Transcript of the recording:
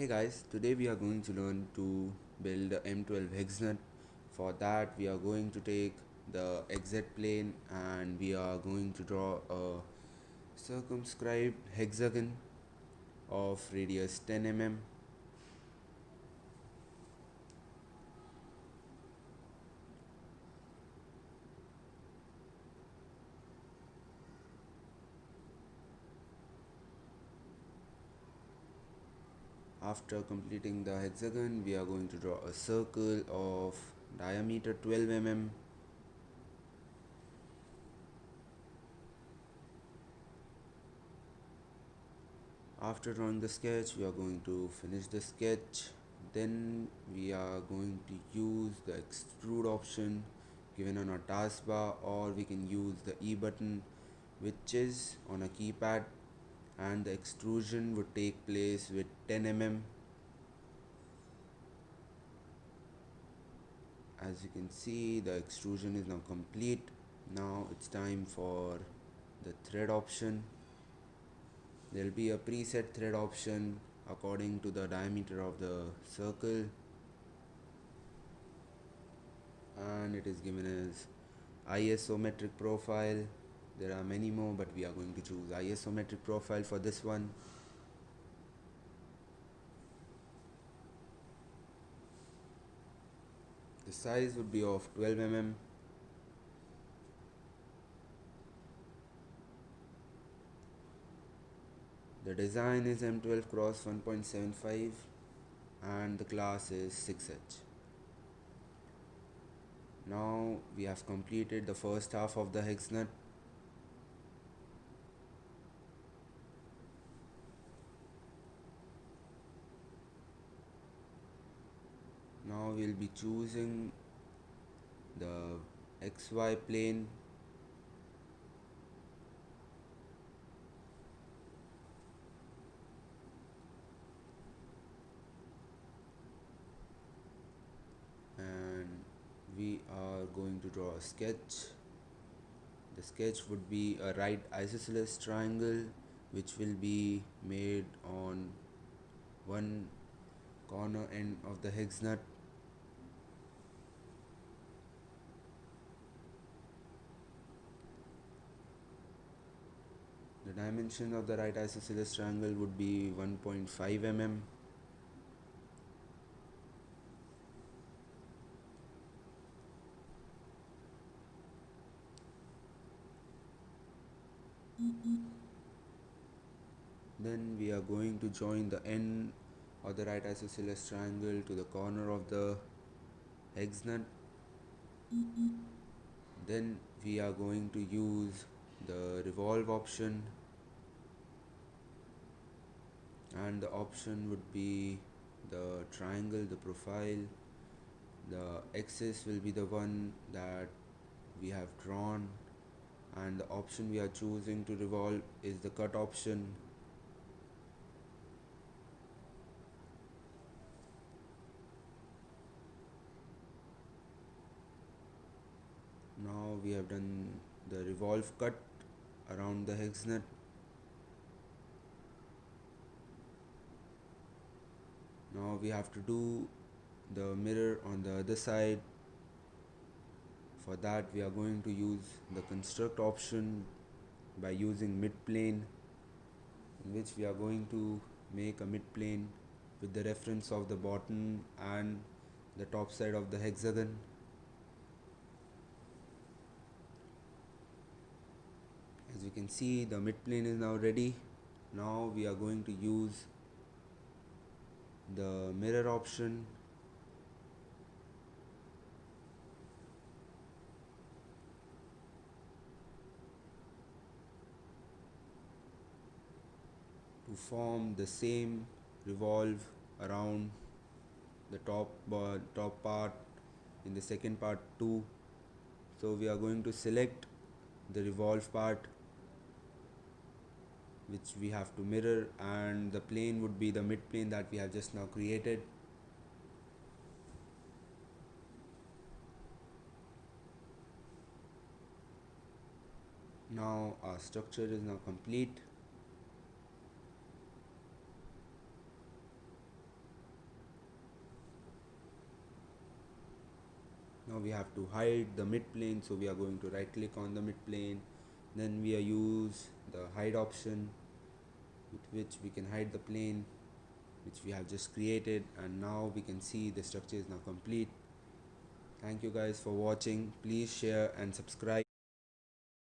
Hey guys, today we are going to learn to build the M12 Hexnut. For that we are going to take the exit plane and we are going to draw a circumscribed hexagon of radius 10 mm. After completing the hexagon, we are going to draw a circle of diameter 12 mm. After drawing the sketch, we are going to finish the sketch. Then we are going to use the extrude option given on our taskbar, or we can use the E button, which is on a keypad, and the extrusion would take place with 10 mm. As you can see, the extrusion is now complete. Now it's time for the thread option. There will be a preset thread option according to the diameter of the circle, and it is given as isometric profile. There are many more, but we are going to choose isometric profile for this one. The size would be of 12 mm. The design is M12 cross 1.75 and the class is 6H. Now we have completed the first half of the Hexnut. Now we'll be choosing the XY plane. And we are going to draw a sketch. The sketch would be a right isosceles triangle which will be made on one corner end of the Hexnut. The dimension of the right isosceles triangle would be 1.5 mm. Then we are going to join the end of the right isosceles triangle to the corner of the Hexnut. Then we are going to use the revolve option, and the option would be the triangle, the profile. The axis will be the one that we have drawn, and the option we are choosing to revolve is the cut option. Now we have done the revolve cut around the Hexnut. Now we have to do the mirror on the other side. For that we are going to use the construct option by using mid plane, in which we are going to make a mid plane with the reference of the bottom and the top side of the hexagon. As you can see, the mid plane is now ready. Now we are going to use the mirror option. To form the same revolve around the top part in the second part too. So we are going to select the revolve part, which we have to mirror, and the plane would be the mid plane that we have just now created. Now our structure is now complete. we have to hide the mid plane, so we are going to right click on the mid plane, then we use the hide option with which we can hide the plane which we have just created, and now we can see the structure is now complete. Thank you guys for watching. Please share and subscribe.